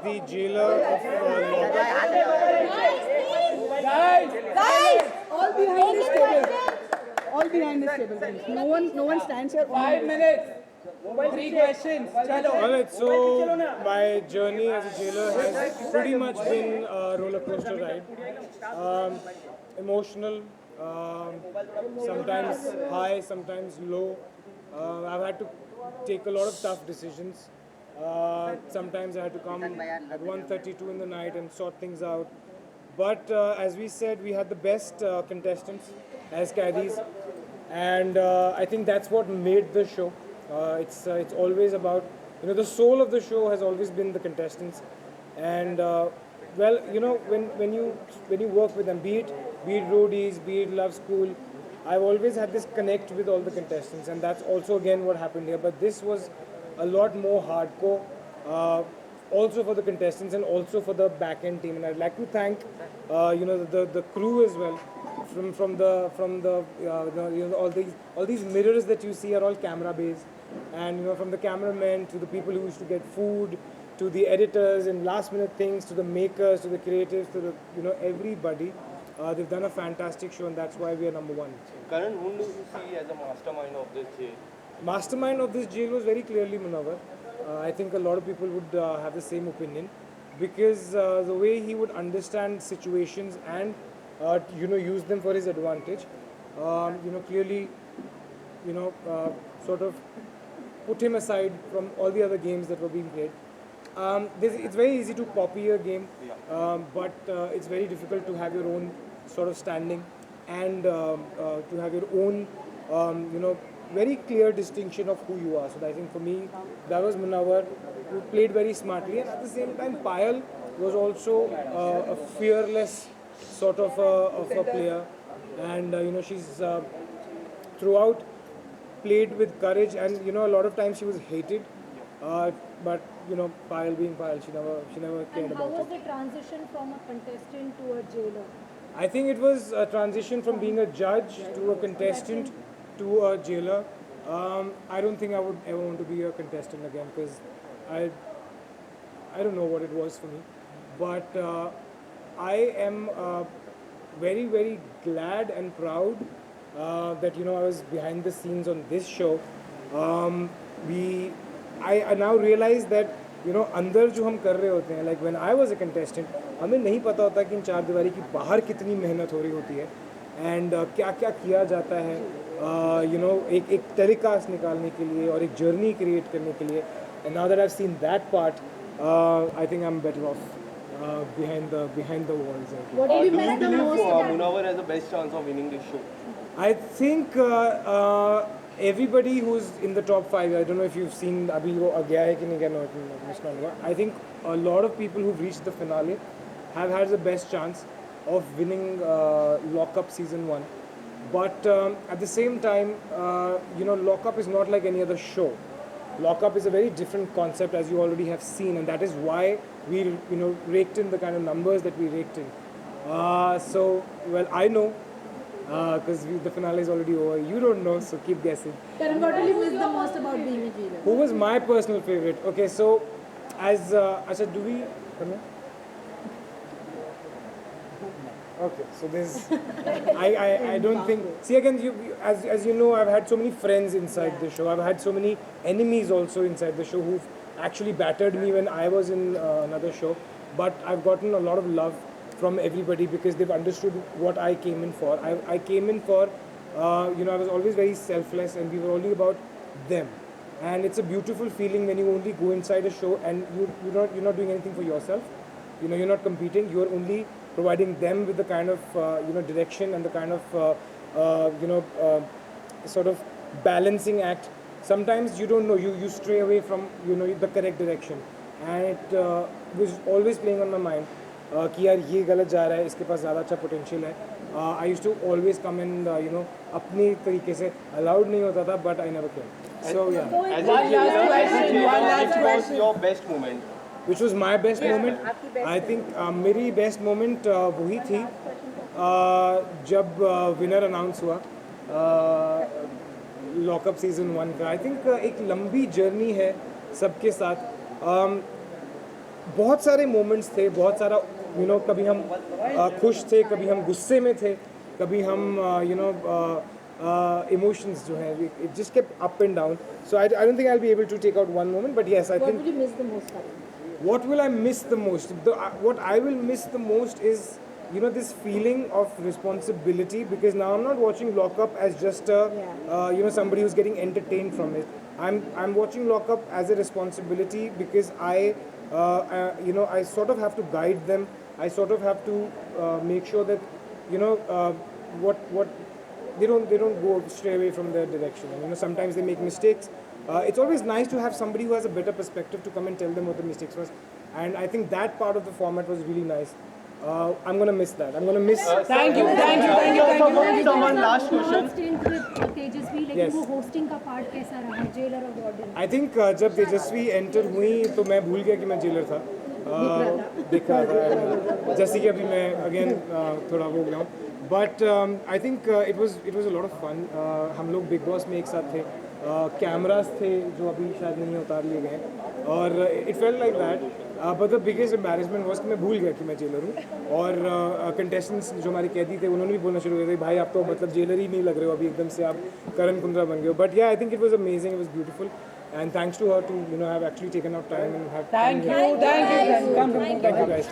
the jailer of Guys, all behind this table. All behind this table, please. No one stands here. 5 minutes. 3 questions. Chalo. Alright, so my journey as a jailer has pretty much been a roller coaster ride. Emotional, sometimes high, sometimes low. I've had to take a lot of tough decisions. Sometimes I had to come at 1:32 in the night and sort things out. But as we said, we had the best contestants as caddies, and I think that's what made the show. It's always about, the soul of the show has always been the contestants, and well, when you work with them, be it roadies, be it Love School, I've always had this connect with all the contestants, and that's also again what happened here. But this was a lot more hardcore. Also for the contestants and also for the back end team, and I'd like to thank the crew as well. From the all these mirrors that you see are all camera based, and from the cameramen to the people who used to get food, to the editors and last minute things, to the makers, to the creatives, to the everybody. They've done a fantastic show, and that's why we are number one. Karan, whom do you see as a mastermind of this jail? Mastermind of this jail was very clearly Munawar. I think a lot of people would have the same opinion, because the way he would understand situations and use them for his advantage, clearly, sort of put him aside from all the other games that were being played. It's very easy to copy a game, but it's very difficult to have your own sort of standing and to have your own, very clear distinction of who you are. So I think for me, that was Munawar, who played very smartly, and at the same time, Payal was also a fearless sort of a player, and she's throughout played with courage, and a lot of times she was hated, but Payal being Payal, she never cared about it. And how was the transition from a contestant to a jailer? I think it was a transition from being a judge to a contestant to a jailer. I don't think I would ever want to be a contestant again, because I don't know what it was for me. But I am very, very glad and proud that I was behind the scenes on this show. I now realize that अंदर जो हम कर रहे होते हैं, like when I was a contestant, हमें नहीं पता होता कि इन चार दीवारी की बाहर कितनी मेहनत हो रही होती है, and क्या क्या किया जाता है, एक टेलीकास्ट निकालने के लिए और एक जर्नी क्रिएट करने के लिए. And now that I've seen that part, I think I'm better off behind the walls. What do you miss the most? Munawar has the best chance of winning this show. I think everybody who's in the top 5, I don't know if you've seen abhi wo gaya hai ki nahi gaya, no, I think a lot of people who've reached the finale have had the best chance of winning Lockup season 1. But at the same time, Lockup is not like any other show. Lockup is a very different concept, as you already have seen, and that is why we raked in the kind of numbers that we raked in. So, well, I know, because the finale is already over. You don't know, so keep guessing. Karan, what do you miss the most about being a jailer? Who was my personal favorite? Okay, so as I said, do we come here? Okay, so there's I don't think, see again, as you know, I've had so many friends inside the show. I've had so many enemies also inside the show who've actually battered me when I was in another show. But I've gotten a lot of love from everybody because they've understood what I came in for. I came in for, I was always very selfless, and we were only about them. And it's a beautiful feeling when you only go inside a show and you're not doing anything for yourself. You're not competing. You're only providing them with the kind of direction and the kind of sort of balancing act. Sometimes you don't know, you stray away from the correct direction, and it was always playing on my mind कि यार ये गलत जा रहा है, इसके पास ज़्यादा अच्छा potential है. I used to always come and अपनी तरीके से, allowed नहीं होता था, but I never cared. So yeah. As a jailer, which was your best moment? Which was my best moment? I think मेरी best moment वही थी जब winner announce हुआ Lockup season 1 का. I think एक लंबी journey है सबके साथ. बहुत सारे मोमेंट्स थे, बहुत सारा कभी हम खुश थे, कभी हम गुस्से में थे, कभी हम emotions जो हैं, it just kept up and down. So I don't think I'll be able to take out one moment, but yes, I What think. would you miss the most, Karan? What will I miss the most? What I will miss the most is, this feeling of responsibility, because now I'm not watching Lock Up as just somebody who's getting entertained from it. I'm watching Lock Up as a responsibility because I sort of have to guide them. I sort of have to make sure that what they don't go stray away from their direction. And sometimes they make mistakes. It's always nice to have somebody who has a better perspective to come and tell them what the mistakes was. And I think that part of the format was really nice. I'm gonna miss that. I'm gonna miss. Thank you. Someone last question. Stint with तेजस्वी, लेकिन Yes. वो hosting का part कैसा रहा? Jailer और warden. I think जब तेजस्वी enter हुई तो मैं भूल गया कि मैं जेलर था. दिख रहा था. जैसे कि अभी मैं अगेन थोड़ा हो गया हूँ. But I think it was a lot of fun. हम लोग बिग बॉस में एक साथ थे. कैमरास थे जो अभी शायद नहीं उतार लिए गए और it felt like that. But the biggest embarrassment was कि मैं भूल गया कि मैं जेलर हूँ और कंटेस्टेंट्स जो हमारे कैदी थे उन्होंने भी बोलना शुरू कर दिया, भाई आप तो मतलब जेलर ही नहीं लग रहे हो अभी, एकदम से आप करण कुंद्रा बन गए हो. बट या I think it was amazing, it was beautiful and thanks to her to have actually taken out time and have Thank you. Come. thank you guys.